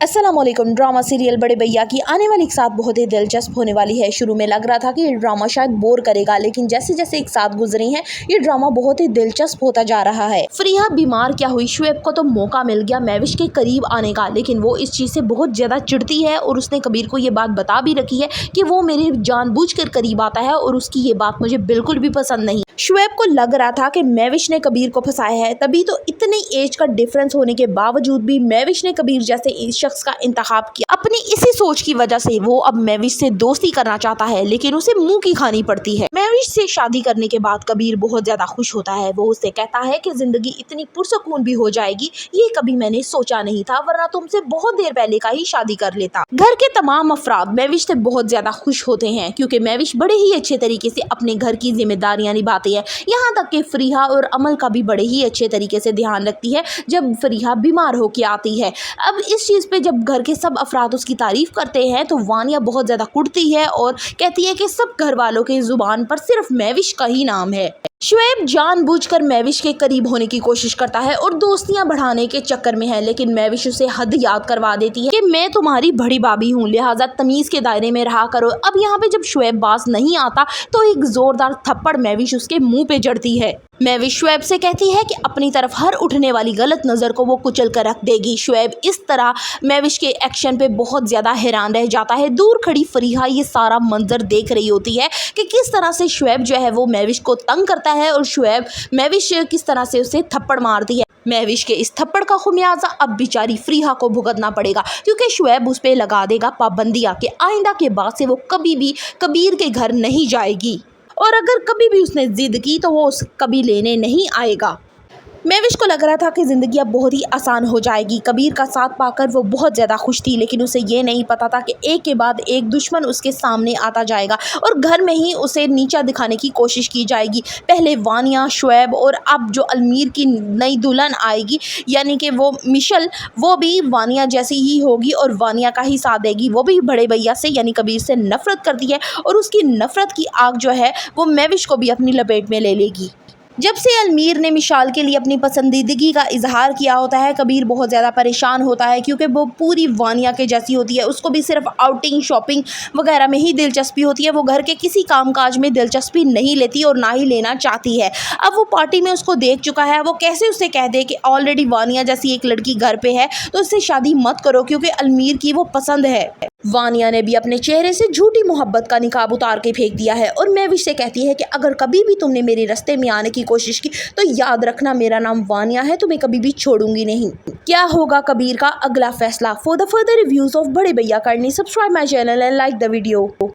अस्सलामुअलैकुम। Drama serial बड़े भैया की आने वाली एक साथ बहुत ही दिलचस्प होने वाली है। शुरू में लग रहा था कि ये ड्रामा शायद बोर करेगा, लेकिन जैसे जैसे एक साथ गुजरे हैं ये ड्रामा बहुत ही दिलचस्प होता जा रहा है। फरीहा बीमार क्या हुई, शुएब को तो मौका मिल गया महविश के करीब आने का, लेकिन वो इस चीज से बहुत ज्यादा चिढ़ती है और उसने कबीर को ये बात बता भी रखी है कि वो मेरे जानबूझकर करीब आता है और उसकी ये बात मुझे बिल्कुल भी पसंद नहीं। शुएब को लग रहा था कि महविश ने कबीर को फंसाया है, तभी तो इतनी एज का डिफरेंस होने के बावजूद भी महविश ने कबीर जैसे शख्स का इंतखाब किया। अपनी इसी सोच की वजह से वो अब महविश से दोस्ती करना चाहता है, लेकिन उसे मुंह की खानी पड़ती है। महविश से शादी करने के बाद कबीर बहुत ज्यादा खुश होता है। वो उससे कहता है कि जिंदगी इतनी पुरसकून भी हो जाएगी, ये कभी मैंने सोचा नहीं था, वरना तुमसे बहुत देर पहले का ही शादी कर लेता। घर के तमाम अफराद महविश से बहुत ज्यादा खुश होते हैं, क्योंकि महविश बड़े ही अच्छे तरीके से अपने घर की जिम्मेदारियां निभाती है। यहाँ तक कि फरीहा और अमल का भी बड़े ही अच्छे तरीके से ध्यान रखती है जब फरीहा बीमार होकर आती है। अब इस चीज पे जब घर के सब अफराद उसकी तारीफ करते हैं तो वानिया बहुत ज्यादा कुटती है और कहती है कि सब घर वालों के जुबान पर सिर्फ महविश का ही नाम है। शुएब जानबूझकर महविश के करीब होने की कोशिश करता है और दोस्तियां बढ़ाने के चक्कर में है, लेकिन महविश उसे हद याद करवा देती है कि मैं तुम्हारी बड़ी भाभी हूं, लिहाजा तमीज के दायरे में रहा करो। अब यहाँ पे जब शुएब बाज नहीं आता तो एक जोरदार थप्पड़ महविश उसके मुंह पे जड़ती है। महविश शुएब से कहती है कि अपनी तरफ हर उठने वाली गलत नज़र को वो कुचल कर रख देगी। शुएब इस तरह महविश के एक्शन पे बहुत ज़्यादा हैरान रह जाता है। दूर खड़ी फरीहा ये सारा मंजर देख रही होती है कि किस तरह से शुएब जो है वो महविश को तंग करता है और शुएब महविश किस तरह से उसे थप्पड़ मारती है। महविश के इस थप्पड़ का खुमियाजा अब बेचारी फरीहा को भुगतना पड़ेगा, क्योंकि शुएब उस पर लगा देगा पाबंदियाँ कि आइंदा के बाद से वो कभी भी कबीर के घर नहीं जाएगी और अगर कभी भी उसने जिद की तो वो उस कभी लेने नहीं आएगा। महविश को लग रहा था कि ज़िंदगी अब बहुत ही आसान हो जाएगी। कबीर का साथ पाकर वो बहुत ज़्यादा खुश थी, लेकिन उसे ये नहीं पता था कि एक के बाद एक दुश्मन उसके सामने आता जाएगा और घर में ही उसे नीचा दिखाने की कोशिश की जाएगी। पहले वानिया, शुएब और अब जो अलमीर की नई दुल्हन आएगी यानी कि वो मिशल, वो भी वानिया जैसी ही होगी और वानिया का ही साथ देगी। वो भी बड़े भैया से यानी कबीर से नफरत करती है और उसकी नफरत की आग जो है वो महविश को भी अपनी लपेट में ले लेगी। जब से अलमीर ने मिशाल के लिए अपनी पसंदीदगी का इजहार किया होता है, कबीर बहुत ज़्यादा परेशान होता है, क्योंकि वो पूरी वानिया के जैसी होती है। उसको भी सिर्फ आउटिंग, शॉपिंग वगैरह में ही दिलचस्पी होती है। वो घर के किसी कामकाज में दिलचस्पी नहीं लेती और ना ही लेना चाहती है। अब वो पार्टी में उसको देख चुका है, वो कैसे उसे कह दे कि ऑलरेडी वानिया जैसी एक लड़की घर पे है तो उससे शादी मत करो, क्योंकि अलमीर की वो पसंद है। वानिया ने भी अपने चेहरे से झूठी मोहब्बत का निकाब उतार के फेंक दिया है और महविश से कहती है कि अगर कभी भी तुमने मेरे रास्ते में आने की कोशिश की तो याद रखना मेरा नाम वानिया है, तुम्हें कभी भी छोड़ूंगी नहीं। क्या होगा कबीर का अगला फैसला? For the further reviews of बड़े भैया करनी, subscribe my channel and like the video.